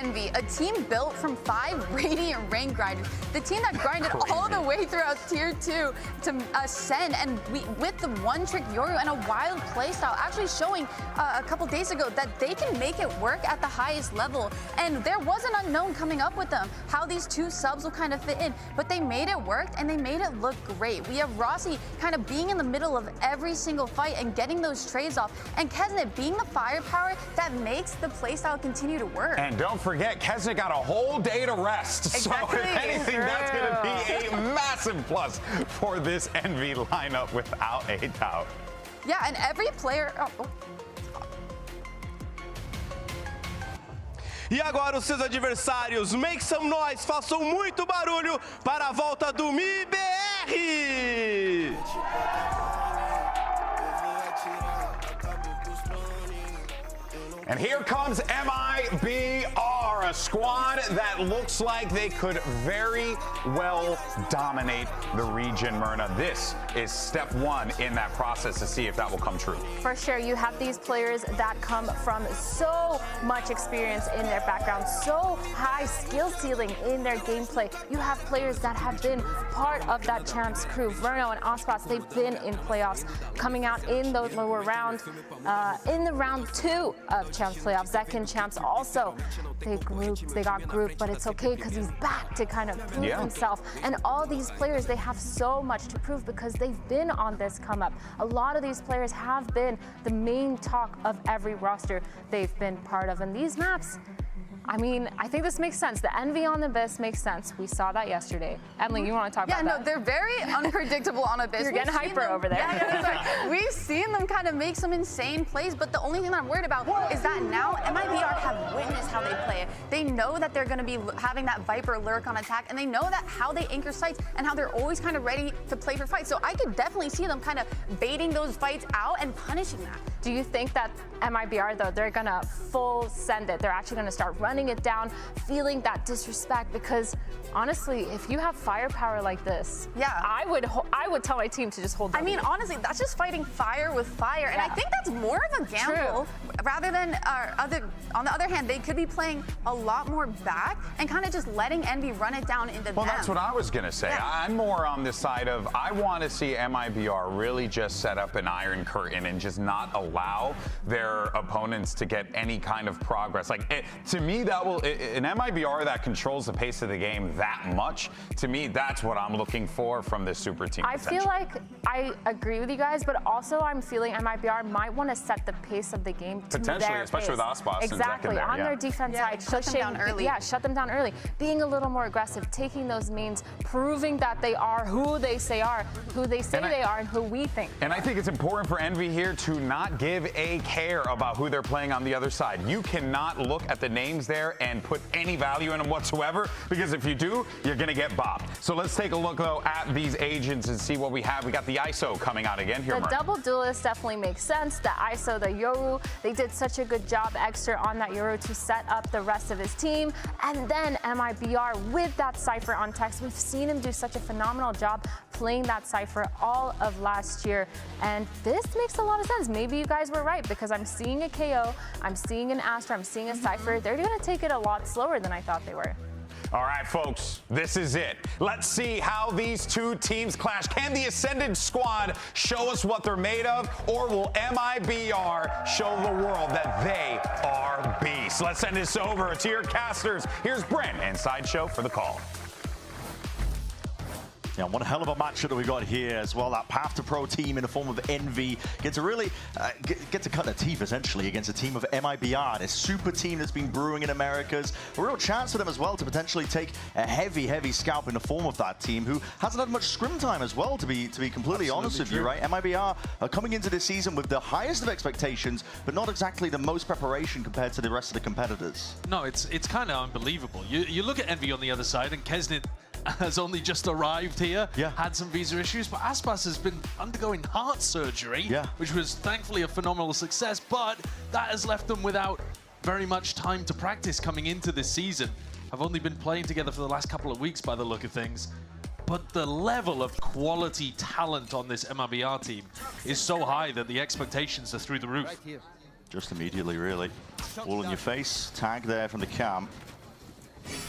Envy, a team built from 5 Radiant rank grinders. The team that grinded all the way throughout Tier 2 to ascend, and with the one-trick Yoru and a wild playstyle, actually showing a couple days ago that they can make it work at the highest level. And there was an unknown coming up with them, how these two subs will kind of fit in, but they made it work and they made it look great. We have Rossi kind of being in the middle of every single fight and getting those trades off, and Kesnet being the firepower that makes the playstyle continue to work. And don't forget, Kesnet got a whole day to rest. Exactly. So if anything, that's going to be a massive plus for this Envy lineup without a doubt. Yeah, and every player... E agora os seus adversários, make some noise, façam muito barulho para a volta do MIBR! And here comes MIBR, a squad that looks like they could very well dominate the region, Myrna. This is step 1 in that process to see if that will come true. For sure, you have these players that come from so much experience in their background, so high skill ceiling in their gameplay. You have players that have been part of that champs crew. Verno and Ospas, they've been in playoffs, coming out in the lower round, in the round 2 of champs playoffs. Zekin champs also, they got grouped, but it's okay because he's back to kind of prove himself. And all these players, they have so much to prove because they've been on this come up. A lot of these players have been the main talk of every roster they've been part of. And these maps, I mean, I think this makes sense. The Envy on Abyss makes sense. We saw that yesterday. Emily, you want to talk about that? Yeah, no, they're very unpredictable on Abyss. You're getting hyper over there. Yeah, we've seen them kind of make some insane plays, but the only thing that I'm worried about is that now MIBR have witnessed how they play it. They know that they're going to be having that Viper lurk on attack, and they know that how they anchor sites and how they're always kind of ready to play for fights. So I could definitely see them kind of baiting those fights out and punishing that. Do you think that MIBR, though, they're going to full send it? They're actually going to start running it down, feeling that disrespect? Because honestly, if you have firepower like this, I would tell my team to just hold. I mean, honestly, that's just fighting fire with fire, and I think that's more of a gamble rather than on the other hand, they could be playing a lot more back and kind of just letting Envy run it down into them. Well, that's what I was going to say. I'm more on the side of I want to see MIBR really just set up an iron curtain and just not allow their opponents to get any kind of progress. Like, to me, that will an MIBR that controls the pace of the game that much. To me, that's what I'm looking for from this super team. I feel like I agree with you guys, but also I'm feeling MIBR might want to set the pace of the game to potentially, their especially pace. with Ospas Exactly, on their defense side, shut them down early. Yeah, shut them down early. Being a little more aggressive, taking those mains, proving that they are who they say they are, and who we think. And I think it's important for Envy here to not give a care about who they're playing on the other side. You cannot look at the names there and put any value in them whatsoever, because if you do, you're going to get bopped. So let's take a look, though, at these agents and see what we have. We got the ISO coming out again here. The double duelist definitely makes sense. The ISO, the Yoru, they did such a good job extra on that Yoru to set up the rest of his team. And then MIBR with that Cypher on text. We've seen him do such a phenomenal job playing that Cypher all of last year. And this makes a lot of sense. Maybe you guys were right, because I'm seeing a KO, I'm seeing an Astra, I'm seeing a Cypher. They're going to take it a lot slower than I thought they were. All right, folks, this is it. Let's see how these two teams clash. Can the Ascended squad show us what they're made of, or will MIBR show the world that they are beasts? Let's send this over to your casters. Here's Brent and Sideshow for the call. Yeah, one hell of a matchup that we got here as well. That Path to Pro team in the form of Envy get to really get to cut their teeth essentially against a team of MIBR, this super team that's been brewing in Americas. A real chance for them as well to potentially take a heavy scalp in the form of that team, who hasn't had much scrim time as well, to be completely honest with you, right? MIBR are coming into this season with the highest of expectations, but not exactly the most preparation compared to the rest of the competitors. No, it's kind of unbelievable. You look at Envy on the other side, and Kesnet has only just arrived here, had some visa issues, but Aspas has been undergoing heart surgery, which was thankfully a phenomenal success, but that has left them without very much time to practice coming into this season. Have only been playing together for the last couple of weeks by the look of things. But the level of quality talent on this MIBR team is so high that the expectations are through the roof. Just immediately, really. All in your face, tag there from the camp.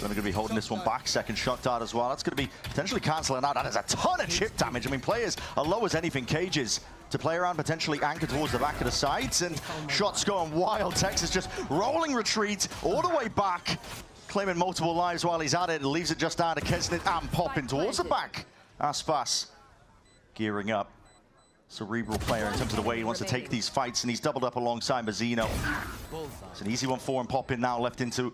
Going to be holding this one back. Second shot dart as well. That's going to be potentially cancelling out. That is a ton of chip damage. I mean, players are low as anything. Cages to play around, potentially anchored towards the back of the sides, and shots going wild. Texas just rolling retreat all the way back, claiming multiple lives while he's at it. Leaves it just down to Kesnit and popping towards the back. Aspas gearing up. Cerebral player in terms of the way he wants to take these fights, and he's doubled up alongside Mazzino. It's an easy one for him. Popping now left into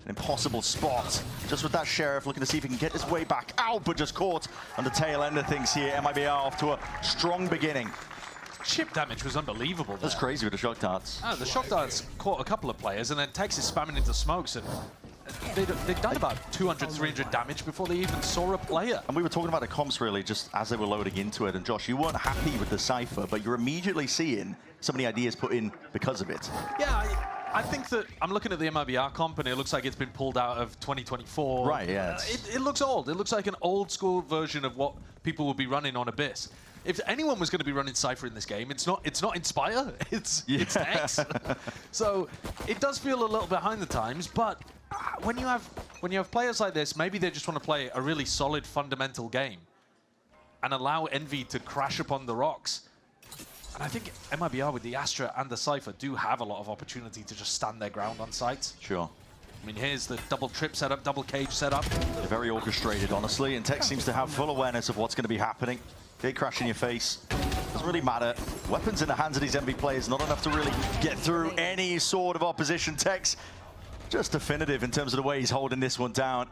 an impossible spot. Just with that Sheriff looking to see if he can get his way back out, but just caught on the tail end of things here. MIBR off to a strong beginning. Chip damage was unbelievable there. That's crazy with the shock darts. Oh, the shock darts caught a couple of players, and then Texas spamming into smokes, and they'd done about 200, 300 damage before they even saw a player. And we were talking about the comps really just as they were loading into it, and Josh, you weren't happy with the Cypher, but you're immediately seeing so many ideas put in because of it. Yeah, I think that I'm looking at the MIBR comp, and it looks like it's been pulled out of 2024. Right, yeah. It looks old. It looks like an old school version of what people will be running on Abyss. If anyone was going to be running Cypher in this game, it's not Inspire, it's X. So it does feel a little behind the times, but when you have players like this, maybe they just want to play a really solid fundamental game and allow Envy to crash upon the rocks. And I think MIBR with the Astra and the Cypher do have a lot of opportunity to just stand their ground on sites. Sure. I mean, here's the double trip setup, double cage setup. They're very orchestrated, honestly, and Tex seems to have full awareness of what's going to be happening. Gate crash in your face. Doesn't really matter. Weapons in the hands of these MV players, not enough to really get through any sort of opposition. Tex just definitive in terms of the way he's holding this one down.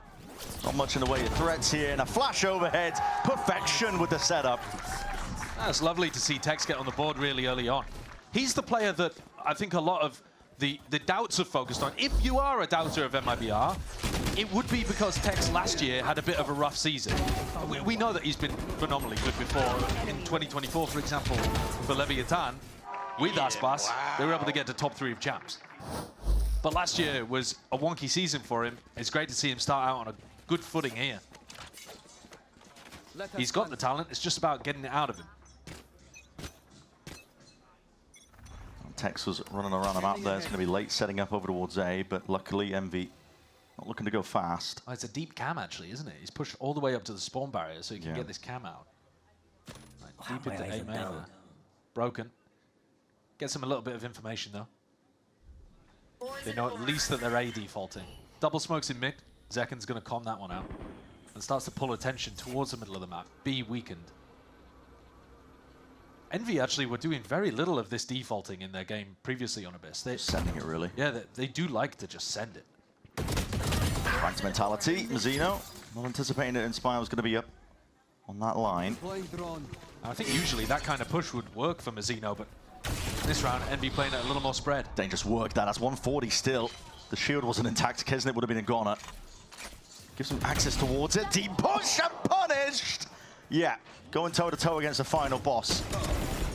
Not much in the way of threats here, and a flash overhead. Perfection with the setup. It's lovely to see Tex get on the board really early on. He's the player that I think a lot of the doubts have focused on. If you are a doubter of MIBR, it would be because Tex last year had a bit of a rough season. We know that he's been phenomenally good before. In 2024, for example, for Leviathan, with Aspas, they were able to get to top 3 of champs. But last year was a wonky season for him. It's great to see him start out on a good footing here. He's got the talent, it's just about getting it out of him. Tex was running around the map there. It's going to be late setting up over towards A, but luckily MV not looking to go fast. Oh, it's a deep cam actually, isn't it? He's pushed all the way up to the spawn barrier so he can get this cam out. Right, deep into A main there. Broken. Gets him a little bit of information though. They know at least that they're A defaulting. Double smokes in mid. Zekken's going to calm that one out. And starts to pull attention towards the middle of the map. B weakened. Envy actually were doing very little of this defaulting in their game previously on Abyss. They're sending it really. Yeah, they do like to just send it. Ranked mentality. Mazzino not anticipating that Inspire was going to be up on that line. I think usually that kind of push would work for Mazzino, but this round Envy playing it a little more spread. Dangerous work that. That's 140 still. The shield wasn't intact. Kesnit would have been a goner. Gives him access towards it. Deep push and punished. Yeah, going toe-to-toe against the final boss.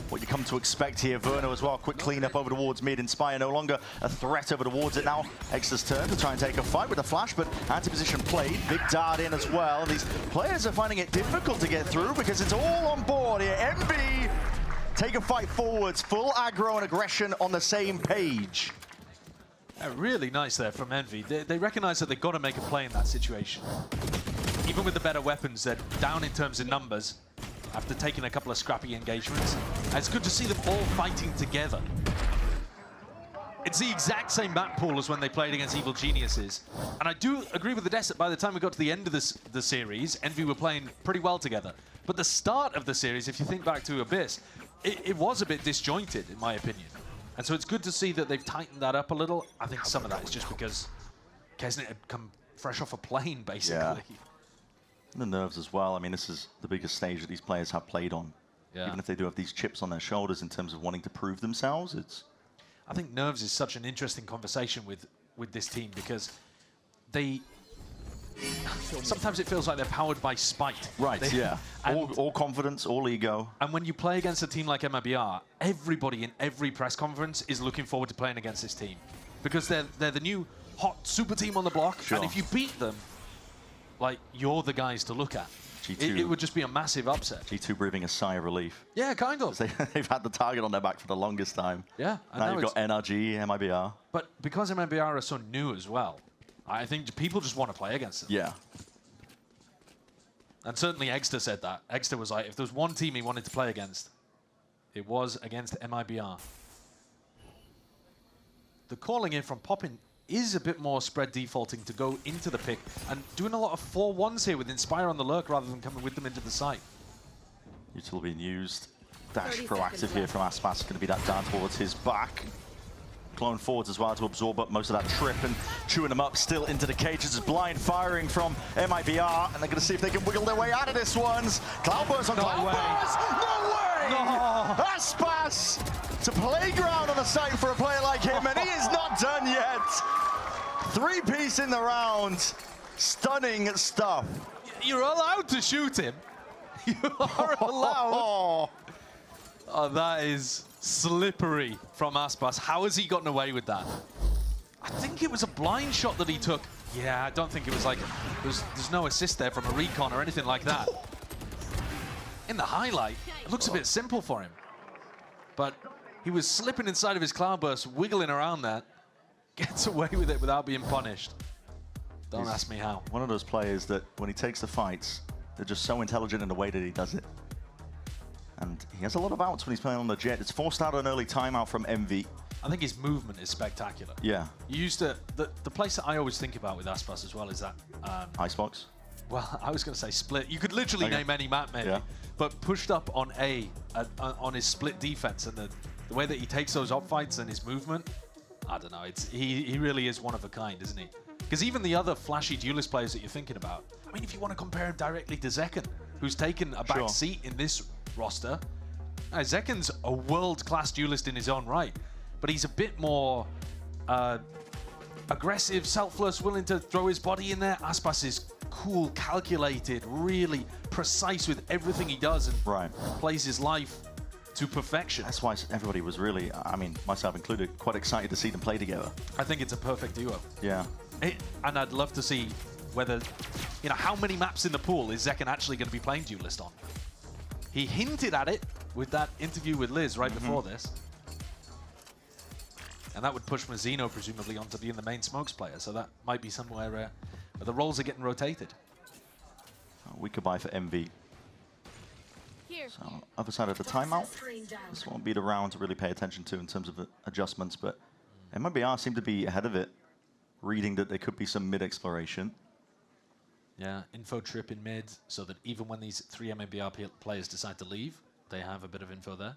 What you come to expect here. Verno as well. Quick cleanup over towards mid. Inspire no longer a threat over towards it now. Extra's turn to try and take a fight with a flash, but anti-position played. Big dart in as well. These players are finding it difficult to get through because it's all on board here. MB take a fight forwards. Full aggro and aggression on the same page. Really nice there from Envy. They recognize that they've got to make a play in that situation. Even with the better weapons, they're down in terms of numbers after taking a couple of scrappy engagements. And it's good to see them all fighting together. It's the exact same map pool as when they played against Evil Geniuses. And I do agree with the Des that by the time we got to the end of the series, Envy were playing pretty well together. But the start of the series, if you think back to Abyss, it was a bit disjointed, in my opinion. And so it's good to see that they've tightened that up a little. I think some of that is just because Kesnit had come fresh off a plane, basically. Yeah. The nerves as well. I mean, this is the biggest stage that these players have played on. Yeah. Even if they do have these chips on their shoulders in terms of wanting to prove themselves, it's... I think nerves is such an interesting conversation with this team because they... Sometimes it feels like they're powered by spite. Right, yeah. All confidence, all ego. And when you play against a team like MIBR, everybody in every press conference is looking forward to playing against this team. Because they're the new hot super team on the block. Sure. And if you beat them, like, you're the guys to look at. G2, it would just be a massive upset. G2 breathing a sigh of relief. Yeah, kind of. They've had the target on their back for the longest time. Yeah. Now you've got NRG, MIBR. But because MIBR are so new as well, I think people just want to play against him. Yeah. And certainly Exter said that. Exter was like, if there was one team he wanted to play against, it was against MIBR. The calling in from Poppin is a bit more spread defaulting to go into the pick and doing a lot of 4-1s here with Inspire on the lurk rather than coming with them into the site. Util being used. Dash proactive here from Aspas. Going to be that down towards his back. Clone forwards as well to absorb up most of that trip and chewing them up still into the cages. It's blind firing from MIBR, and they're going to see if they can wiggle their way out of this ones. Cloudburst on Cloudburst! No way! No. Aspas to playground on the site for a player like him, and he is not done yet. 3-piece in the round. Stunning stuff. You're allowed to shoot him. You are allowed. Oh, that is slippery from Aspas. How has he gotten away with that? I think it was a blind shot that he took. Yeah, I don't think it was like, there's no assist there from a recon or anything like that. In the highlight, it looks a bit simple for him. But he was slipping inside of his Cloudburst, wiggling around that, gets away with it without being punished. Don't ask me how. One of those players that when he takes the fights, they're just so intelligent in the way that he does it. And he has a lot of outs when he's playing on the jet. It's forced out an early timeout from MV. I think his movement is spectacular. Yeah. You used to, the place that I always think about with Aspas as well is that... Icebox? Well, I was going to say split. You could literally name any map maybe, but pushed up on A, on his split defense, and the way that he takes those op fights and his movement, I don't know, he really is one of a kind, isn't he? Because even the other flashy duelist players that you're thinking about, I mean, if you want to compare him directly to Zekken, who's taken a back seat in this roster, Zekken's a world-class duelist in his own right, but he's a bit more aggressive, selfless, willing to throw his body in there. Aspas is cool, calculated, really precise with everything he does, and plays his life to perfection. That's why everybody was really, I mean, myself included, quite excited to see them play together. I think it's a perfect duo. Yeah. And I'd love to see whether, you know, how many maps in the pool is Zekken actually going to be playing duelist on? He hinted at it with that interview with Liz right before this. And that would push Mazzino, presumably, onto being the main smokes player. So that might be somewhere where the roles are getting rotated. A weaker buy for MV. So, other side of the timeout. This won't be the round to really pay attention to in terms of adjustments, but MIBR seem to be ahead of it, reading that there could be some mid-exploration. Yeah, info trip in mid, so that even when these 3 MIBR players decide to leave, they have a bit of info there.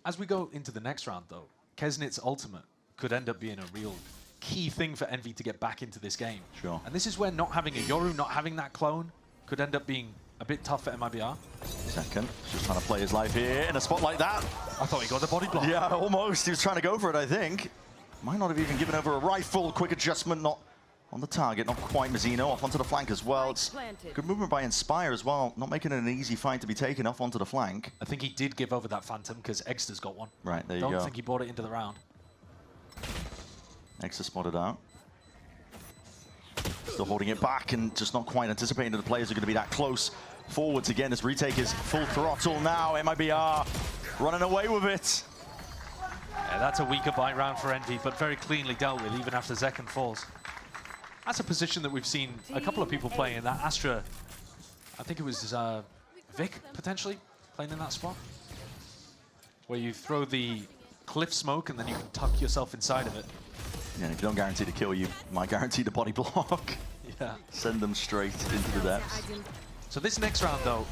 As we go into the next round, though, Kesnit's ultimate could end up being a real key thing for Envy to get back into this game. Sure. And this is where not having a Yoru, not having that clone, could end up being a bit tough for MIBR. Zekken, just trying to play his life here in a spot like that. I thought he got the body block. Yeah, almost. He was trying to go for it, I think. Might not have even given over a rifle. Quick adjustment, not on the target. Not quite. Mazzino off onto the flank as well. It's good movement by Inspire as well. Not making it an easy fight to be taken off onto the flank. I think he did give over that Phantom because Exter's got one. Right, there you go. Don't think he brought it into the round. Exter spotted out. Still holding it back and just not quite anticipating that the players are going to be that close. Forwards again as retake is full throttle now. MIBR running away with it. Yeah, that's a weaker buy round for Envy, but very cleanly dealt with even after Zekken falls. That's a position that we've seen a couple of people playing in that. Astra, I think it was Vic potentially playing in that spot, where you throw the cliff smoke and then you can tuck yourself inside of it. Yeah, if you don't guarantee to kill you, might guarantee the body block. Yeah. Send them straight into the depths. So this next round, though,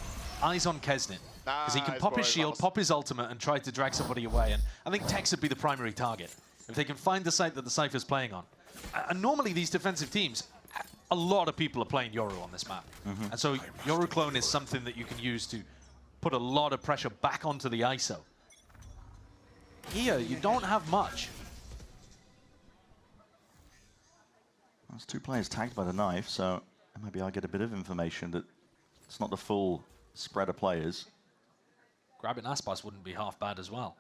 eyes on Kesnit. Because he can pop his shield, pop his ultimate, and try to drag somebody away. And I think Tex would be the primary target. If they can find the site that the Cypher's playing on. And normally these defensive teams, a lot of people are playing Yoru on this map. And so Yoru clone is something that you can use to put a lot of pressure back onto the ISO. Here, you don't have much. There's 2 players tagged by the knife, so maybe I'll get a bit of information that it's not the full spread of players. Grabbing Aspas wouldn't be half bad as well.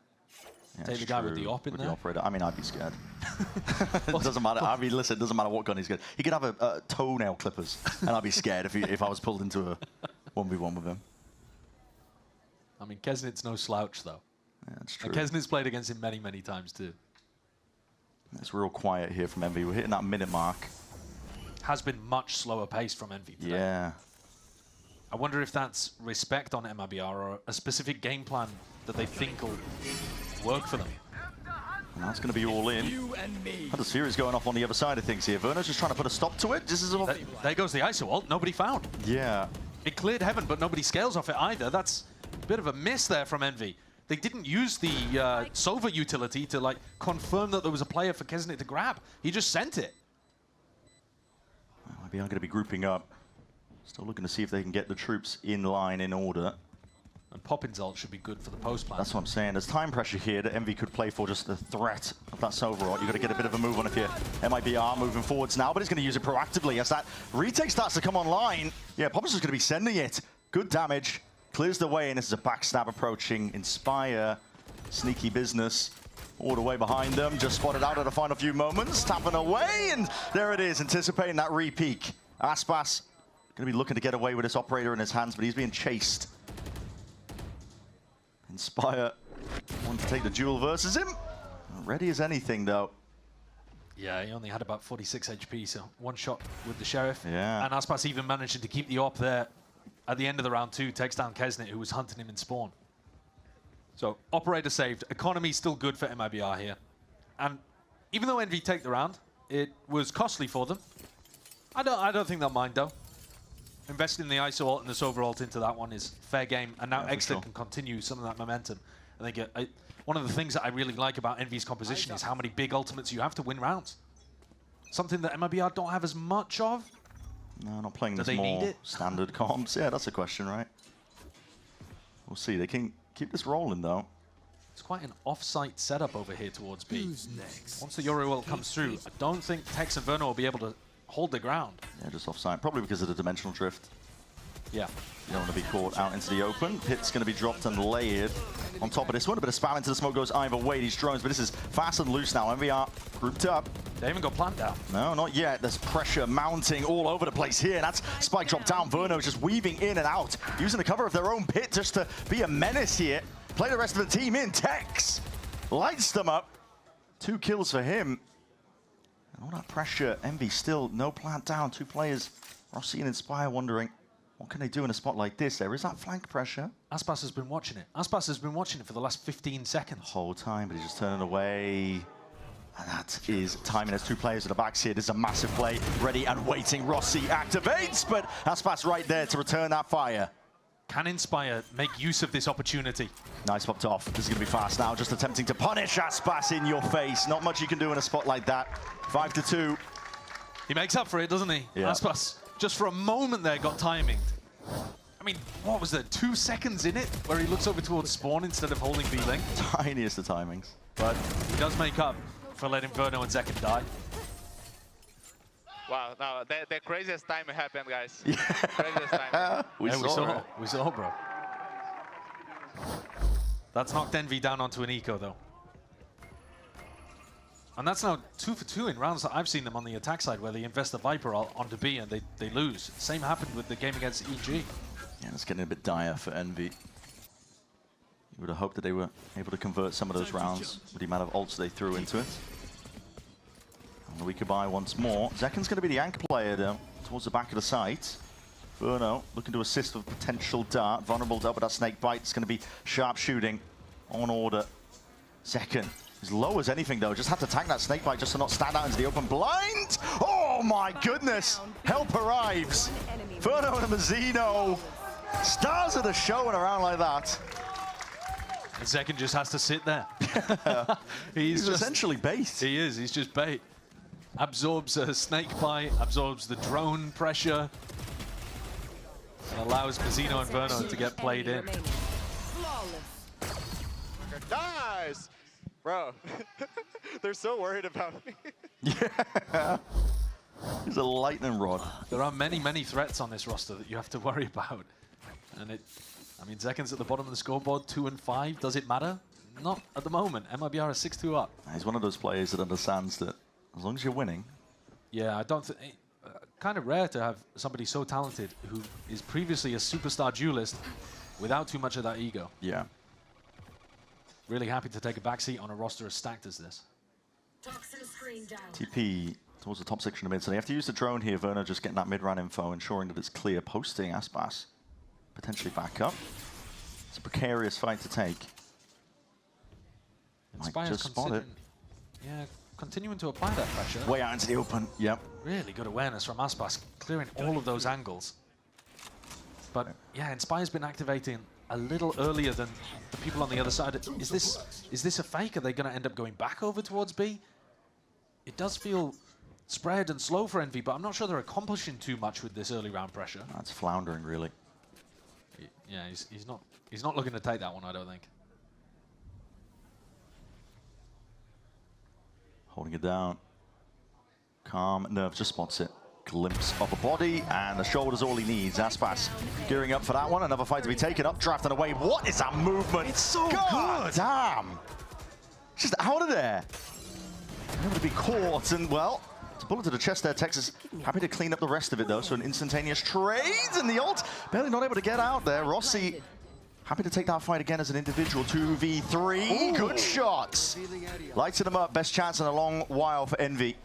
Yeah, take the guy with the op in there. The operator. I mean, I'd be scared. It doesn't matter. I mean, listen, it doesn't matter what gun he's got. He could have a toenail clippers, and I'd be scared if I was pulled into a 1v1 with him. I mean, Kesnit's no slouch, though. Yeah, that's true. And Kesnit's played against him many, many times, too. It's real quiet here from Envy. We're hitting that minute mark. Has been much slower pace from Envy today. Yeah. I wonder if that's respect on MIBR or a specific game plan that they think will work for them. And that's going to be all in. The series going off on the other side of things here. Verno's just trying to put a stop to it. This is there goes the ISO ult. Nobody found. Yeah. It cleared heaven, but nobody scales off it either. That's a bit of a miss there from Envy. They didn't use the Sova utility to like confirm that there was a player for Kesnet to grab. He just sent it. MIBR going to be grouping up. Still looking to see if they can get the troops in line in order. And Poppin's ult should be good for the post plan. That's what I'm saying. There's time pressure here that Envy could play for, just the threat of that Sova ult. You've got to get a bit of a move on if you're MIBR moving forwards now, but he's going to use it proactively as that retake starts to come online. Yeah, Poppin's just going to be sending it. Good damage. Clears the way, and this is a backstab approaching. Inspire. Sneaky business. All the way behind them. Just spotted out at the final few moments. Tapping away, and there it is. Anticipating that re-peek. Aspas going to be looking to get away with this operator in his hands, but he's being chased. Inspire want to take the duel versus him. Ready as anything, though. Yeah, he only had about 46 HP, so one shot with the Sheriff. Yeah. And Aspas even managing to keep the op there at the end of the round 2, takes down Kesnet, who was hunting him in spawn. So, operator saved. Economy still good for MIBR here. And even though Envy take the round, it was costly for them. I don't think they'll mind, though. Investing the ISO ult and the Sova ult into that one is fair game, and now Exit can continue some of that momentum. I think one of the things that I really like about Envy's composition is how many big ultimates you have to win rounds. Something that MIBR don't have as much of. No, not playing Do this they more need it? standard comps. Yeah, that's a question, right? We'll see. They can keep this rolling, though. It's quite an off-site setup over here towards B. Once the Yoru ult comes through, I don't think Tex and Verno will be able to hold the ground. Yeah, just offside. Probably because of the dimensional drift. Yeah. You don't want to be caught out into the open. Pit's going to be dropped and layered on top of this one. A bit of spam into the smoke goes either way. These drones, but this is fast and loose now. MIBR grouped up. They haven't got plant down. No, not yet. There's pressure mounting all over the place here. That's spike drop down. Verno's just weaving in and out, using the cover of their own pit just to be a menace here. Play the rest of the team in. Tex lights them up. 2 kills for him. And all that pressure. Envy still no plant down. 2 players. Rossi and Inspire wondering, what can they do in a spot like this? There is that flank pressure. Aspas has been watching it. Aspas has been watching it for the last 15 seconds. The whole time, but he's just turning away. And that is timing. There's 2 players at the backs here. This is a massive play. Ready and waiting. Rossi activates, but Aspas right there to return that fire. Can Inspire make use of this opportunity? Nice popped off. This is going to be fast now. Just attempting to punish Aspas in your face. Not much you can do in a spot like that. 5-2. He makes up for it, doesn't he? Yeah. Aspas, just for a moment there, got timinged. I mean, what was there, 2 seconds in it where he looks over towards spawn instead of holding B-Link? Tiniest of timings. But he does make up for letting Verno and Zekin die. Wow, no, the craziest time happened, guys. Yeah. Craziest time. we saw, bro. That's knocked Envy down onto an eco, though. And that's now 2 for 2 in rounds that I've seen them on the attack side, where they invest the Viper onto B and they lose. Same happened with the game against EG. Yeah, it's getting a bit dire for Envy. You would have hoped that they were able to convert some of those rounds with the amount of ults they threw into it. And we could buy once more. Zekin's going to be the anchor player, though, towards the back of the site. Verno looking to assist with potential dart. Vulnerable up with that snake bite. It's going to be sharp shooting on order. Zekin, as low as anything, though. Just had to tank that snake bite just to not stand out into the open. Blind! Oh, my goodness! Help arrives. Verno and Mazzino. Stars of the show in a round like that. And Zekin just has to sit there. He's just, essentially bait. He is. He's just bait. Absorbs a snake bite, absorbs the drone pressure, and allows Mazzino and Verno to get played in. Nice! Bro, they're so worried about me. Yeah. He's a lightning rod. There are many, many threats on this roster that you have to worry about. And I mean, Zekin's at the bottom of the scoreboard, 2 and 5. Does it matter? Not at the moment. MIBR is 6-2 up. He's one of those players that understands that as long as you're winning. Yeah, I don't think... kind of rare to have somebody so talented who is previously a superstar duelist without too much of that ego. Yeah. Really happy to take a backseat on a roster as stacked as this. TP towards the top section of mid, so they have to use the drone here. Werner just getting that mid-round info, ensuring that it's clear, posting Aspas potentially back up. It's a precarious fight to take. Might just spot it. Yeah, continuing to apply that pressure. Way out into the open, yep. Really good awareness from Aspas, clearing all of those angles. But yeah, Inspire's been activating a little earlier than the people on the other side. Is this a fake? Are they going to end up going back over towards B? It does feel spread and slow for Envy, but I'm not sure they're accomplishing too much with this early round pressure. That's floundering, really. Yeah, he's not looking to take that one, I don't think. Holding it down. Calm, Nerve just spots it. Glimpse of a body, and the shoulder's all he needs. Aspas gearing up for that one. Another fight to be taken up, drafting away. What is that movement? It's so God good. Damn. Just out of there. Able to be caught, and well, it's a bullet to the chest there. Texas happy to clean up the rest of it, though. So an instantaneous trade, and the ult barely not able to get out there. Rossi happy to take that fight again as an individual. 2v3. Ooh. Good shots. Lighting them up. Best chance in a long while for Envy.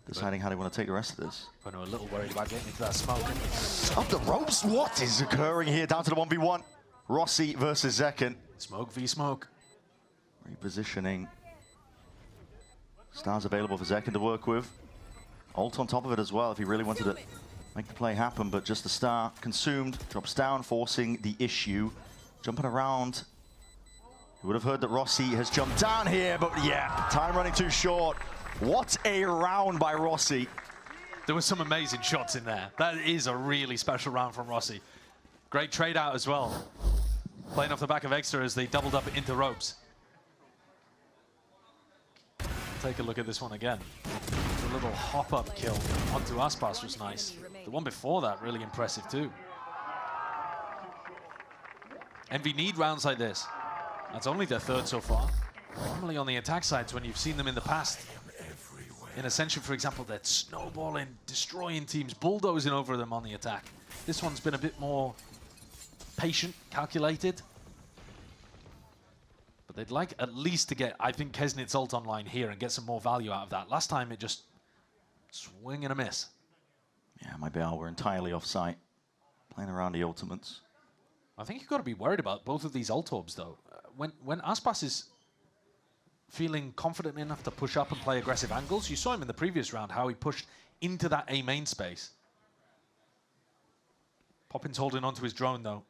Deciding how they want to take the rest of this. I know, a little worried about getting into that smoke. Up the ropes. What is occurring here? Down to the 1v1. Rossi versus Zekken. Smoke v smoke. Repositioning. Stars available for Zekken to work with. Ult on top of it as well if he really wanted to make the play happen, but just the star consumed. Drops down, forcing the issue. Jumping around. You would have heard that Rossi has jumped down here, but yeah, time running too short. What a round by Rossi. There were some amazing shots in there. That is a really special round from Rossi. Great trade out as well. Playing off the back of Extra as they doubled up into ropes. Take a look at this one again. The little hop-up kill onto Aspas was nice. The one before that, really impressive too. Envy need rounds like this. That's only their third so far. Normally on the attack sides, when you've seen them in the past, in Ascension, for example, they're snowballing, destroying teams, bulldozing over them on the attack. This one's been a bit more patient, calculated. But they'd like at least to get, I think, Kesnit's ult online here and get some more value out of that. Last time, it just swing and a miss. Yeah, MIBR were entirely off-site, playing around the ultimates. I think you've got to be worried about both of these ult orbs, though. When Aspas is feeling confident enough to push up and play aggressive angles, you saw him in the previous round, how he pushed into that A main space. Poppin's holding onto his drone, though.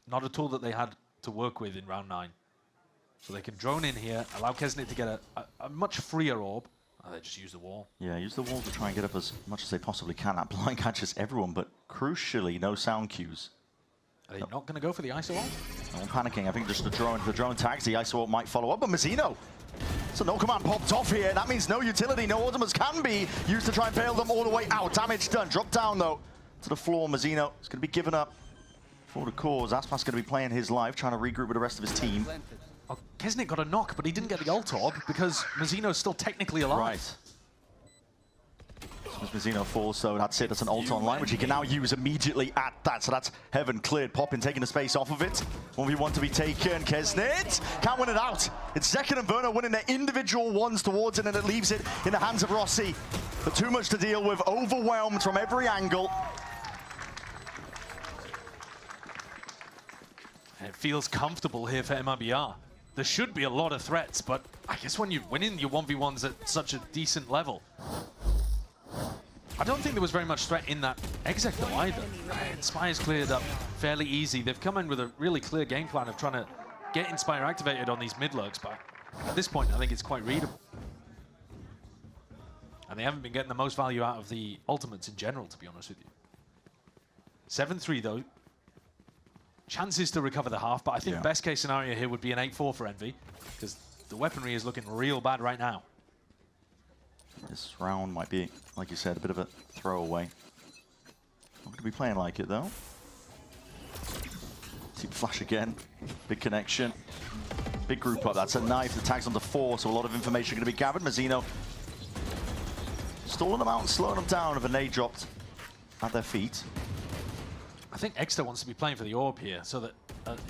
Not a tool that they had to work with in round 9. So they can drone in here, allow Kesnit to get a much freer orb. Oh, they just use the wall. Yeah, use the wall to try and get up as much as they possibly can. That blind catches everyone, but crucially, no sound cues. Are they not going to go for the ISO ult? No panicking. I think just the drone tags. The ISO ult might follow up, but Mazzino. So no command popped off here. That means no utility, no ultimates can be used to try and bail them all the way out. Damage done. Drop down, though, to the floor. Mazzino is going to be given up for the cause. Aspas going to be playing his life, trying to regroup with the rest of his team. Oh, Kesnit got a knock, but he didn't get the ult orb because Mazzino's still technically alive. Right. As Mazzino falls, so that's it. That's an ult online, which he can now use immediately at that. So that's Heaven cleared. Poppin taking the space off of it. 1v1 to be taken. Kesnit can't win it out. It's Zekken and Werner winning their individual ones towards it, and it leaves it in the hands of Rossi. But too much to deal with. Overwhelmed from every angle. It feels comfortable here for MIBR. There should be a lot of threats, but I guess when you're winning your 1v1s at such a decent level, I don't think there was very much threat in that exec though either. Inspire's cleared up fairly easy. They've come in with a really clear game plan of trying to get Inspire activated on these mid-lurks, but at this point I think it's quite readable. And they haven't been getting the most value out of the ultimates in general, to be honest with you. 7-3 though. Chances to recover the half, but I think best case scenario here would be an 8-4 for Envy, because the weaponry is looking real bad right now. This round might be, like you said, a bit of a throwaway. Not going to be playing like it, though. Team flash again. Big connection. Big group up. That's a knife. The tag's onto 4, so a lot of information going to be gathered. Mazzino stalling them out and slowing them down with a nade dropped at their feet. I think Exeter wants to be playing for the orb here, so that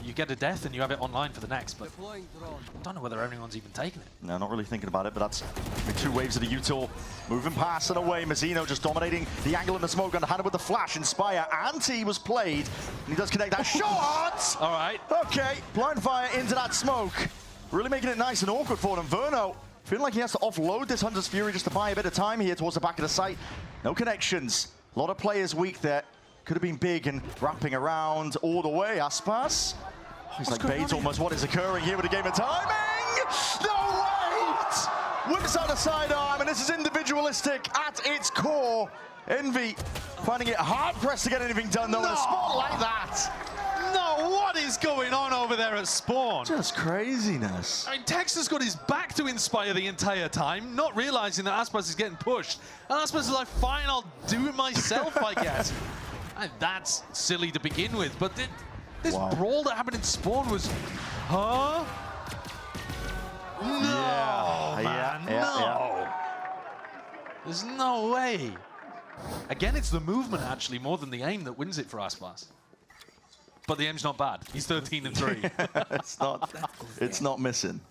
you get a death and you have it online for the next, but I don't know whether anyone's even taken it. No, not really thinking about it, but that's 2 waves of the util. Moving past and away. Mazzino just dominating the angle in the smoke, underhanded with the flash. Inspire. Anti was played, and he does connect that shot! All right. Okay, blind fire into that smoke. Really making it nice and awkward for them. Verno feeling like he has to offload this Hunter's Fury just to buy a bit of time here towards the back of the site. No connections. A lot of players weak there. Could have been big and wrapping around all the way. Aspas. Oh, he's like Bates almost. What is occurring here with a game of timing? No, wait! Whips out a sidearm, and this is individualistic at its core. Envy finding it hard-pressed to get anything done, though, in a spot like that. No, what is going on over there at Spawn? Just craziness. I mean, Tex has got his back to Inspire the entire time, not realizing that Aspas is getting pushed. And Aspas is like, fine, I'll do it myself, I guess. And that's silly to begin with, but this brawl that happened in Spawn was, huh? No, man, no. There's no way. Again, it's the movement, actually, more than the aim that wins it for Aspas. But the aim's not bad. He's 13 and 3. It's not missing.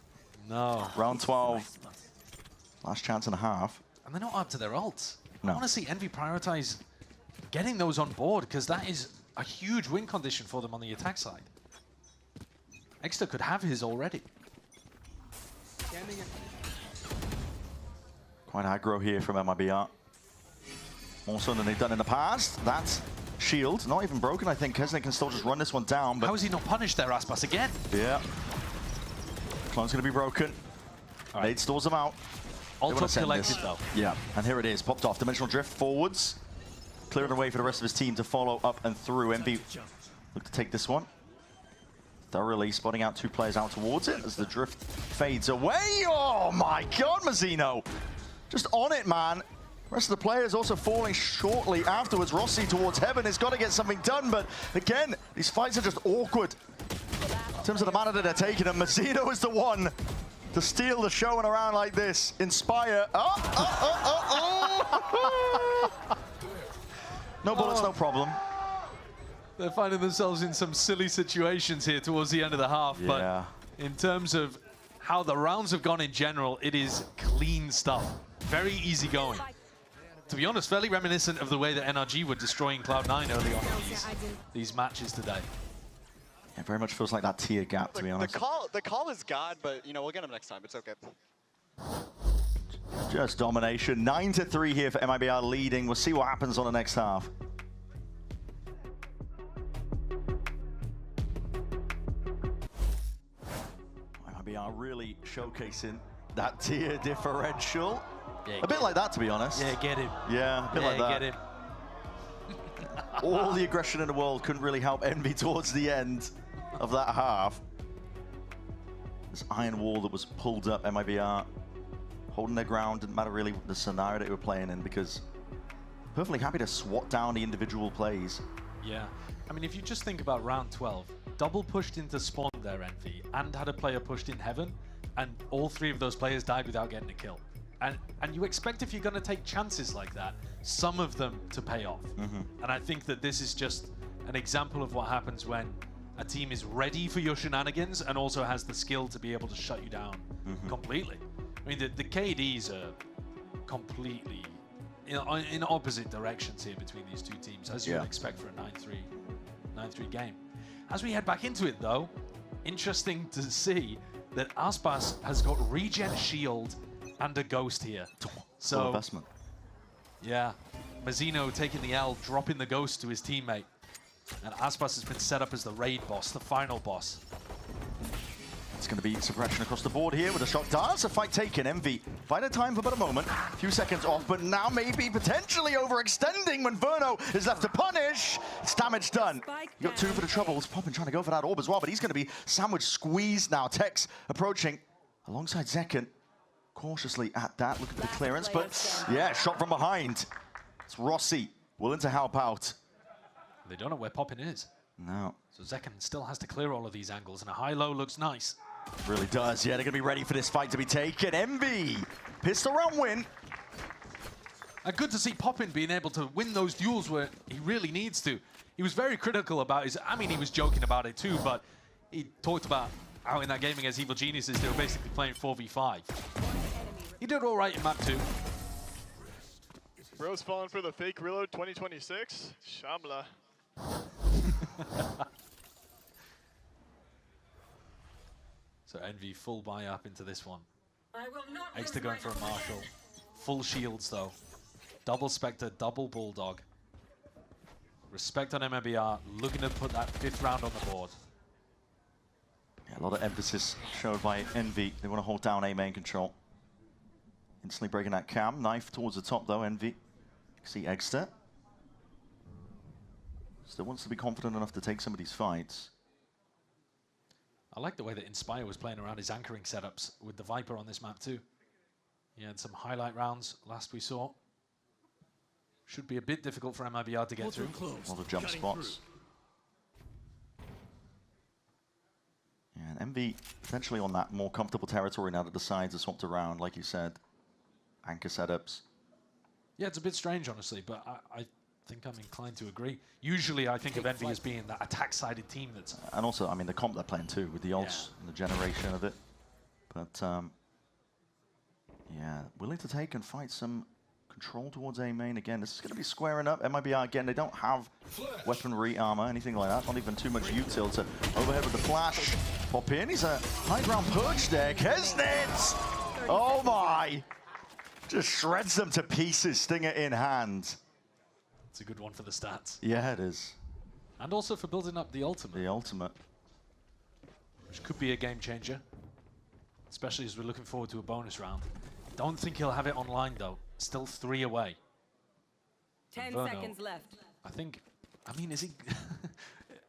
No. Round 12. Last chance and a half. And they're not up to their ults. No. I want to see Envy prioritize getting those on board, because that is a huge win condition for them on the attack side. Exeter could have his already. Quite aggro here from MIBR. More so than they've done in the past. That's shield, not even broken. I think Kesnick can still just run this one down. But how is he not punished there, Aspas, again? Yeah. Clone's going to be broken. All right. Nade stores him out. Ult up collected, though. Yeah, and here it is. Popped off. Dimensional drift forwards. Clearing the way for the rest of his team to follow up and through. MB look to take this one. Thoroughly spotting out 2 players out towards it as the drift fades away. Oh my god, Mazzino. Just on it, man. Rest of the players also falling shortly afterwards. Rossi towards heaven has got to get something done, but again, these fights are just awkward in terms of the manner that they're taking them. Mazzino is the one to steal the show in a round like this. Inspire. No bullets, no problem. They're finding themselves in some silly situations here towards the end of the half, but in terms of how the rounds have gone in general, it is clean stuff. Very easy going. To be honest, fairly reminiscent of the way that NRG were destroying Cloud9 early on in these matches today. It very much feels like that tier gap, to be honest. The call is God, but you know, we'll get him next time. It's okay. Just domination. 9-3 here for MIBR leading. We'll see what happens on the next half. MIBR really showcasing that tier differential. Yeah, a bit like that, to be honest. Yeah, get him. Yeah, a bit like that. Get him. All the aggression in the world couldn't really help Envy towards the end of that half. This iron wall that was pulled up, MIBR holding their ground. Didn't matter really the scenario that they were playing in, because perfectly happy to swat down the individual plays. Yeah. I mean, if you just think about round 12, double pushed into spawn there, Envy, and had a player pushed in heaven, and all 3 of those players died without getting a kill. And you expect, if you're going to take chances like that, some of them to pay off. And I think that this is just an example of what happens when a team is ready for your shenanigans and also has the skill to be able to shut you down completely. I mean, the KDs are completely in opposite directions here between these 2 teams, as you would expect for a 9-3 game. As we head back into it, though, interesting to see that Aspas has got regen shield and a ghost here. So investment. Yeah, Mazzino taking the L, dropping the ghost to his teammate. And Aspas has been set up as the raid boss, the final boss. It's going to be suppression across the board here with a shot dance. A fight taken. Envy finding time for but a moment. A few seconds off, but now maybe potentially overextending when Verno is left to punish. It's damage done. You got 2 for the troubles. Poppin trying to go for that orb as well, but he's going to be sandwich squeezed now. Tex approaching alongside Zekken. Cautiously at that, looking for the clearance, but yeah, shot from behind. It's Rossi willing to help out. They don't know where Poppin is. No. So Zekken still has to clear all of these angles, and a high-low looks nice. Really does, yeah, they're going to be ready for this fight to be taken. Envy, pistol round win. And good to see Poppin being able to win those duels where he really needs to. He was very critical about his, I mean, he was joking about it too, but he talked about how in that game against Evil Geniuses, they were basically playing 4v5. He did all right in map 2. Bro's falling for the fake reload 2026. Shamla. So Envy full buy up into this one. Extra going for a Marshall. Full shields though. Double Spectre, double Bulldog. Respect on MIBR, looking to put that 5th round on the board. Yeah, a lot of emphasis showed by Envy. They want to hold down A main control. Instantly breaking that cam. Knife towards the top though, Envy. See Egster. Still wants to be confident enough to take some of these fights. I like the way that Inspire was playing around his anchoring setups with the Viper on this map too. He had some highlight rounds last we saw. Should be a bit difficult for MIBR to get through. A lot of jump spots. Yeah, and Envy potentially on that more comfortable territory now that the sides are swapped around, like you said. Anchor setups. Yeah, it's a bit strange, honestly, but I think I'm inclined to agree. Usually, I think of Envy as being that attack-sided team that's... And also, I mean, the comp they're playing too, with the ults and the generation of it. But, yeah, willing to take and fight some control towards A main again. This is going to be squaring up. MIBR, again, they don't have weaponry, armor, anything like that. Not even too much util to overhead with the flash. Pop in. He's a high ground perch there. Kesnit! Oh, my! Just shreds them to pieces, Stinger in hand. It's a good one for the stats. Yeah, it is. And also for building up the ultimate. The ultimate. Which could be a game changer. Especially as we're looking forward to a bonus round. Don't think he'll have it online, though. Still 3 away. 10 Inferno, seconds left. I mean, is he...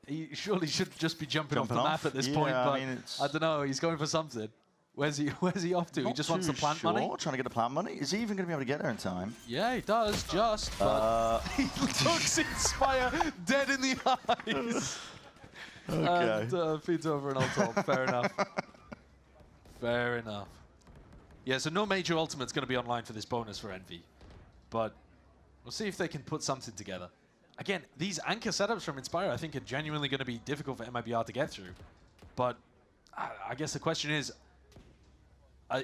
he surely should just be jumping off the map at this point, but I don't know, he's going for something. Where's he off to? He just wants the plant money? Trying to get the plant money? Is he even going to be able to get there in time? Yeah, he does, but he looks Inspire dead in the eyes. Okay. And feeds over an ult. Fair enough. Fair enough. Yeah, so no major ultimate's going to be online for this bonus for Envy. But we'll see if they can put something together. Again, these anchor setups from Inspire I think are genuinely going to be difficult for MIBR to get through. But I guess the question is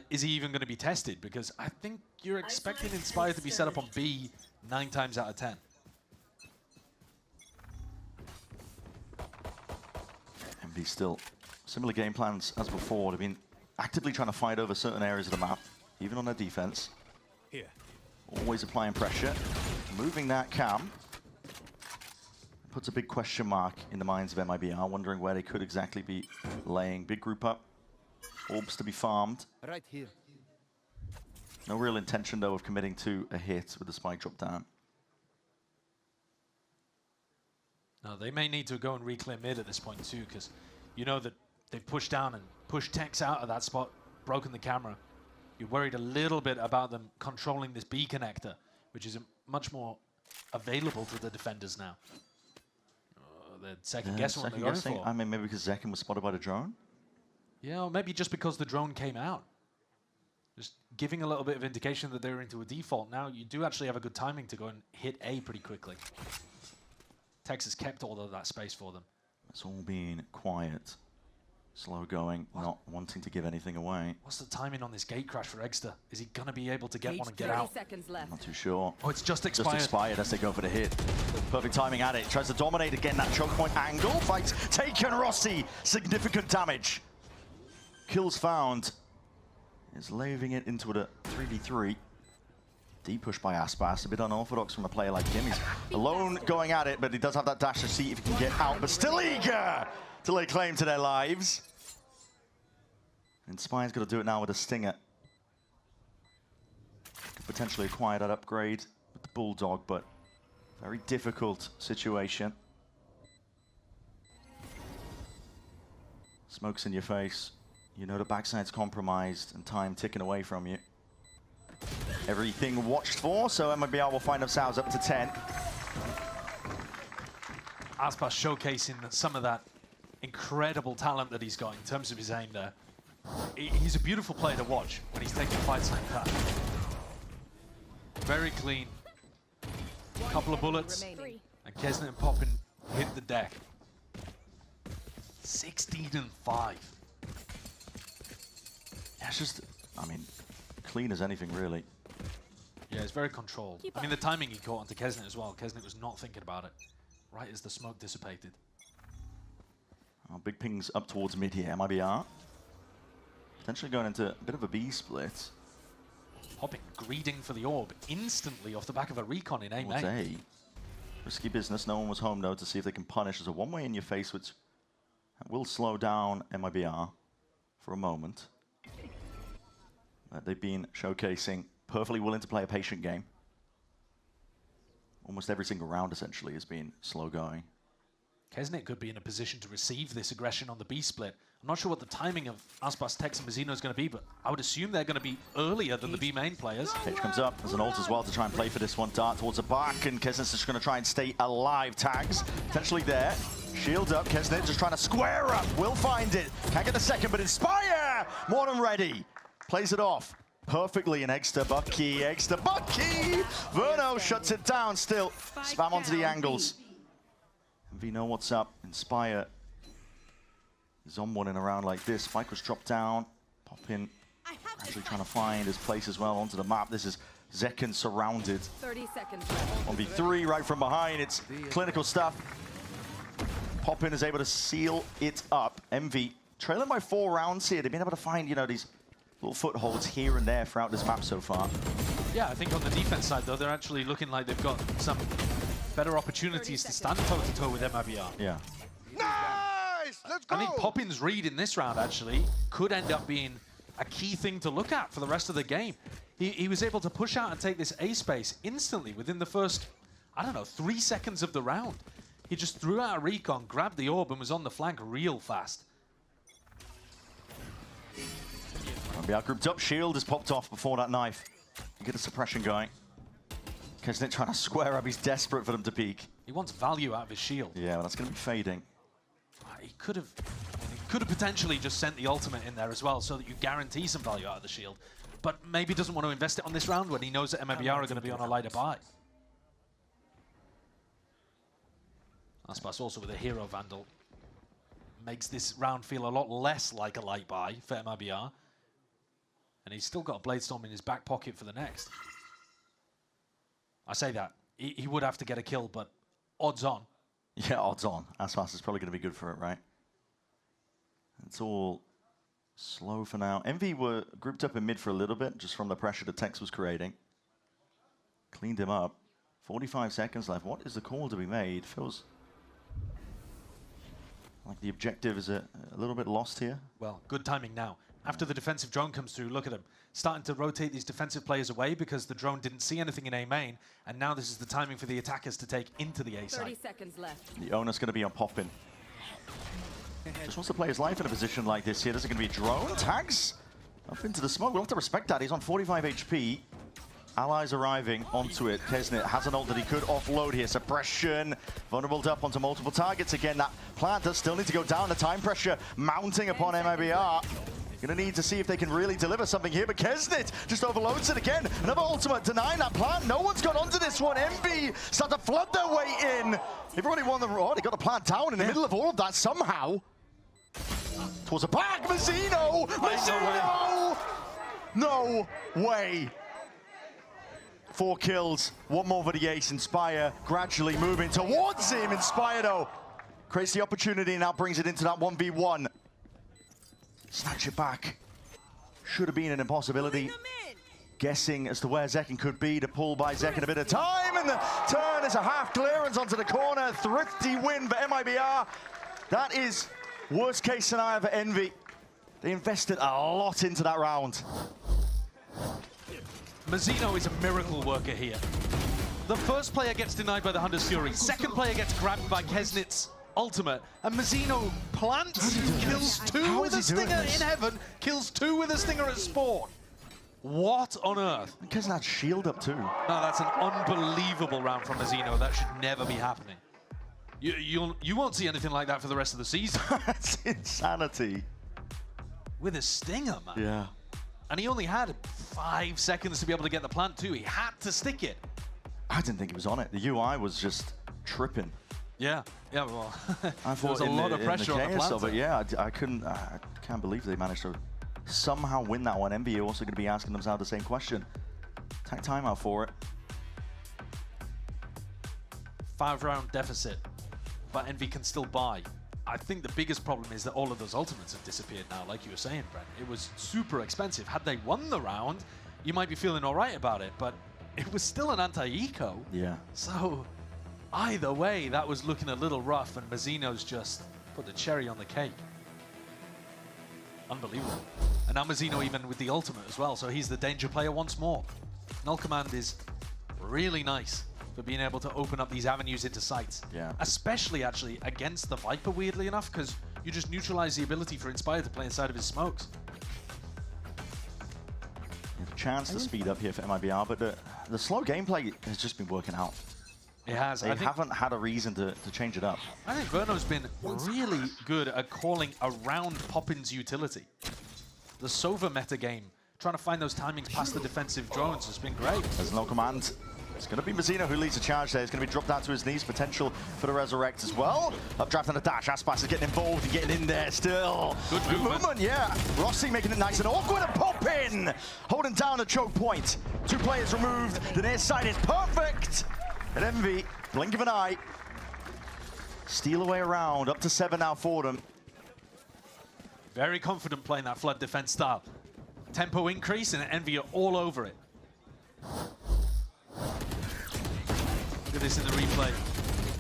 he even going to be tested? Because I think you're expecting Inspire to be set up on B 9 times out of 10. Envy still similar game plans as before. They've been actively trying to fight over certain areas of the map, even on their defense. Here. Always applying pressure. Moving that cam. Puts a big question mark in the minds of MIBR, wondering where they could exactly be laying. Big group up. Orbs to be farmed. Right here. No real intention, though, of committing to a hit with the spike drop down. No, they may need to go and reclaim mid at this point, too, because you know that they've pushed down and pushed Tex out of that spot, broken the camera. You're worried a little bit about them controlling this B connector, which is much more available to the defenders now. They're second guessing what they're going for. I mean, maybe because Zekin was spotted by the drone? Yeah, or maybe just because the drone came out. Just giving a little bit of indication that they're into a default. Now you do actually have a good timing to go and hit A pretty quickly. Tex has kept all of that space for them. It's all been quiet. Slow going, not wanting to give anything away. What's the timing on this gate crash for Egster? Is he going to be able to get one and get out? Seconds left. Not too sure. Oh, it's just expired. Just expired as they go for the hit. Perfect timing at it. Tries to dominate again that choke point angle. Fights taken Rossi. Significant damage. Kills found. Is laving it into a 3v3. Deep push by Aspas. A bit unorthodox from a player like him. He's alone going at it, but he does have that dash to see if he can get out. But still eager to lay claim to their lives. Inspire's got to do it now with a Stinger. Could potentially acquire that upgrade with the Bulldog, but very difficult situation. Smoke's in your face. You know the backside's compromised and time ticking away from you. Everything watched for, so MIBR will find themselves up to 10. Aspas showcasing some of that incredible talent that he's got in terms of his aim there. He's a beautiful player to watch when he's taking fights like that. Very clean. Couple of bullets, and Kesnet and Poppin hit the deck. 16-5. Yeah, it's just, I mean, clean as anything, really. Yeah, it's very controlled. I mean, the timing he caught onto Kesnet as well. Kesnet was not thinking about it right as the smoke dissipated. Oh, big pings up towards mid here. MIBR potentially going into a bit of a B split. Popping, greeding for the orb instantly off the back of a recon in A Towards main. A. Risky business. No one was home, though, to see if they can punish. There's a one-way in your face, which will slow down MIBR for a moment. They've been showcasing perfectly willing to play a patient game. Almost every single round, essentially, has been slow going. Kesnet could be in a position to receive this aggression on the B split. I'm not sure what the timing of Aspas, Tex, and Mazzino is going to be, but I would assume they're going to be earlier than the B main players. Cage comes up as an ult as well to try and play for this one. Dart towards the back, and Kesnet's just going to try and stay alive. Tags potentially there. Shield up. Kesnet just trying to square up. Will find it. Can't get the second, but Inspire! More than ready. Plays it off perfectly, and Eggs to Bucky. Eggs to Bucky! Verno shuts it down still. Spam onto the angles. MV know what's up. Inspire is on one in a round like this. Spike was dropped down. Pop in. Actually trying to find his place as well onto the map. This is Zekken surrounded. 30 seconds left. 1v3 right from behind. It's clinical stuff. Poppin is able to seal it up. MV trailing by 4 rounds here. They've been able to find, you know, these little footholds here and there throughout this map so far. Yeah, I think on the defense side, though, they're actually looking like they've got some better opportunities to stand toe-to-toe with MIBR. Yeah. Nice! Let's go! I think Poppin's read in this round, actually, could end up being a key thing to look at for the rest of the game. He was able to push out and take this A space instantly within the first, I don't know, 3 seconds of the round. He just threw out a recon, grabbed the orb, and was on the flank real fast. MIBR grouped up. Shield is popped off before that knife. You get a suppression going. Kesnet trying to square up. He's desperate for them to peek. He wants value out of his shield. Yeah, well, that's going to be fading. He could have potentially just sent the ultimate in there as well, so that you guarantee some value out of the shield. But maybe doesn't want to invest it on this round when he knows that MIBR are going to be on a lighter buy. Aspas also with a hero vandal makes this round feel a lot less like a light buy for MIBR. And he's still got a Bladestorm in his back pocket for the next. I say that. He would have to get a kill, but odds on. Yeah, odds on. Aspas is probably going to be good for it, right? It's all slow for now. MV were grouped up in mid for a little bit, just from the pressure that Tex was creating. Cleaned him up. 45 seconds left. What is the call to be made? Feels like the objective is a little bit lost here. Well, good timing now. After the defensive drone comes through, look at him. Starting to rotate these defensive players away because the drone didn't see anything in A main, and now this is the timing for the attackers to take into the A side. 30 seconds left. The owner's going to be on Poppin. Just wants to play his life in a position like this here. There's going to be drone tags up into the smoke. We'll have to respect that. He's on 45 HP. Allies arriving onto it. Kesnet has an ult that he could offload here. Suppression. Vulnerable up onto multiple targets again. That plant does still need to go down. The time pressure mounting upon MIBR. Gonna need to see if they can really deliver something here, but Kesnet just overloads it again. Another ultimate denying that plant. No one's got onto this one. MB start to flood their way in. They've already won the road. They got the plant down in the middle of all of that somehow. Towards the back, Mazzino! Mazzino! No way. 4 kills, 1 more for the ace. Inspire gradually moving towards him. Inspire though creates the opportunity and now brings it into that 1v1. Snatch it back. Should have been an impossibility. Guessing as to where Zekken could be. To pull by Zekken a bit of time, and the turn is a half clearance onto the corner. Thrifty win for MIBR. That is worst case scenario for Envy. They invested a lot into that round. Mazzino is a miracle worker here. The first player gets denied by the Hunter's Fury. Second player gets grabbed by Kesnet's ultimate. And Mazzino plants, kills 2 with a stinger in heaven, kills 2 with a stinger at spawn. What on earth? Kesnet had shield up too. No, that's an unbelievable round from Mazzino. That should never be happening. You won't see anything like that for the rest of the season. That's insanity. With a stinger, man. Yeah. And he only had 5 seconds to be able to get the plant too. He had to stick it. I didn't think he was on it. The UI was just tripping. Yeah, well, I there was a lot of pressure on the Planter. But yeah, I can't believe they managed to somehow win that one. MB are also going to be asking themselves the same question. Take timeout for it. 5-round deficit, but Envy can still buy. I think the biggest problem is that all of those ultimates have disappeared now, like you were saying, Brent. It was super expensive. Had they won the round, you might be feeling all right about it, but it was still an anti-eco. Yeah. So either way, that was looking a little rough, and Mazzino's just put the cherry on the cake. Unbelievable. And now Mazzino even with the ultimate as well, so he's the danger player once more. Null Command is really nice for being able to open up these avenues into sites. Yeah. Especially actually against the Viper, weirdly enough, because you just neutralize the ability for Inspire to play inside of his smokes. Chance to speed up here for MIBR, but the slow gameplay has just been working out. It has. They haven't had a reason to change it up. I think Verno's been really good at calling around Poppin's utility. The Sova meta game, trying to find those timings past the defensive drones has been great. There's no command. It's going to be Mazzino who leads the charge there. He's going to be dropped down to his knees. Potential for the resurrect as well. Updraft and a dash. Aspas is getting involved and getting in there still. Good movement. Yeah. Rossi making it nice and awkward and Poppin holding down the choke point. 2 players removed. The near side is perfect. And Envy, blink of an eye. Steal away around. Up to 7 now for them. Very confident playing that flood defense style. Tempo increase and Envy are all over it. Look at this in the replay.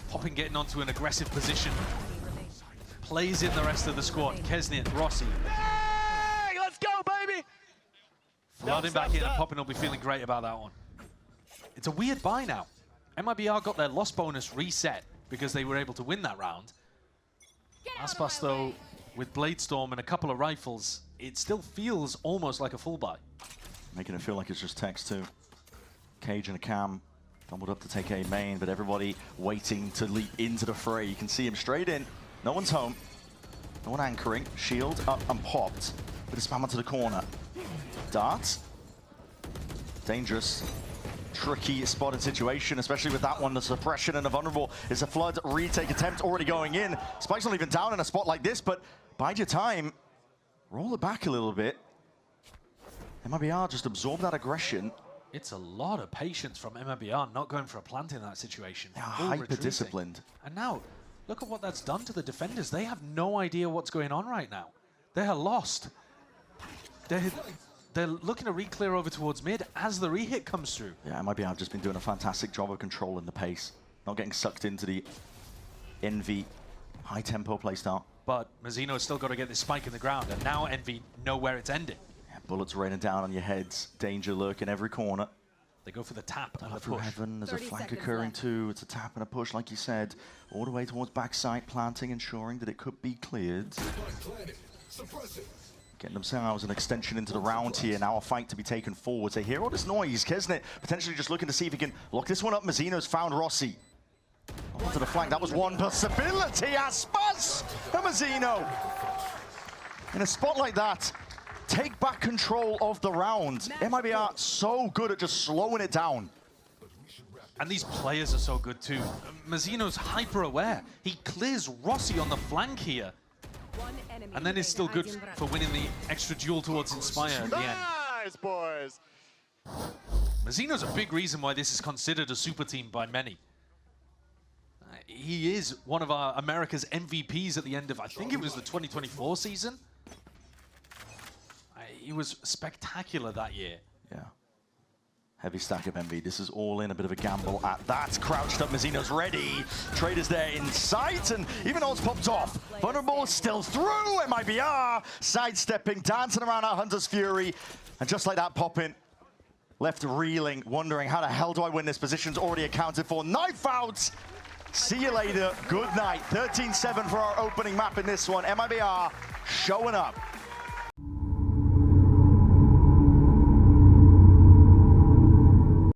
Poppin getting onto an aggressive position. Plays in the rest of the squad. Kesnit, Rossi. Hey, let's go, baby! Flooding back in, and Poppin will be feeling great about that one. It's a weird buy now. MIBR got their loss bonus reset because they were able to win that round. Aspas, though, with Bladestorm and a couple of rifles, it still feels almost like a full buy. Making it feel like it's just text too. Cage and a cam. Fumbled up to take A main, but everybody waiting to leap into the fray. You can see him straight in. No one's home. No one anchoring. Shield up and popped. Bit of spam onto the corner. Dart. Dangerous. Tricky spotted situation, especially with that one. The suppression and the vulnerable is a flood retake attempt already going in. Spike's not even down in a spot like this, but bide your time. Roll it back a little bit. MIBR just absorb that aggression. It's a lot of patience from MIBR not going for a plant in that situation. Hyper-disciplined. And now, look at what that's done to the defenders. They have no idea what's going on right now. They are lost. They're looking to re-clear over towards mid as the re-hit comes through. Yeah, MIBR have just been doing a fantastic job of controlling the pace. Not getting sucked into the Envy high-tempo playstyle. But Mazzino's still got to get this spike in the ground, and now Envy know where it's ending. Bullets raining down on your heads. Danger lurking every corner. They go for the tap and the through push. Heaven, there's a flank occurring too. It's a tap and a push, like you said. All the way towards backside, planting, ensuring that it could be cleared. Getting themselves an extension into the round here. Now a fight to be taken forward. They hear all this noise. Kesnit potentially just looking to see if he can lock this one up. Mazzino's found Rossi. Onto the flank. That was one possibility. Aspas and Mazzino. In a spot like that, take back control of the round. MIBR so good at just slowing it down. And these players are so good too. Mazzino's hyper aware. He clears Rossi on the flank here. And then is still good for winning the extra duel towards Inspire at the end. Nice, boys. Mazzino's a big reason why this is considered a super team by many. He is one of our America's MVPs at the end of, I think it was the 2024 season. He was spectacular that year. Yeah. Heavy stack of MV. This is all in, a bit of a gamble at that. Crouched up, Mazzino's ready. Traders there in sight, and even though it's popped off, Vulnerable is still through. MIBR sidestepping, dancing around our Hunter's Fury. And just like that, Poppin left reeling, wondering how the hell do I win this? Position's already accounted for. Knife out. See you later. Good night. 13-7 for our opening map in this one. MIBR showing up.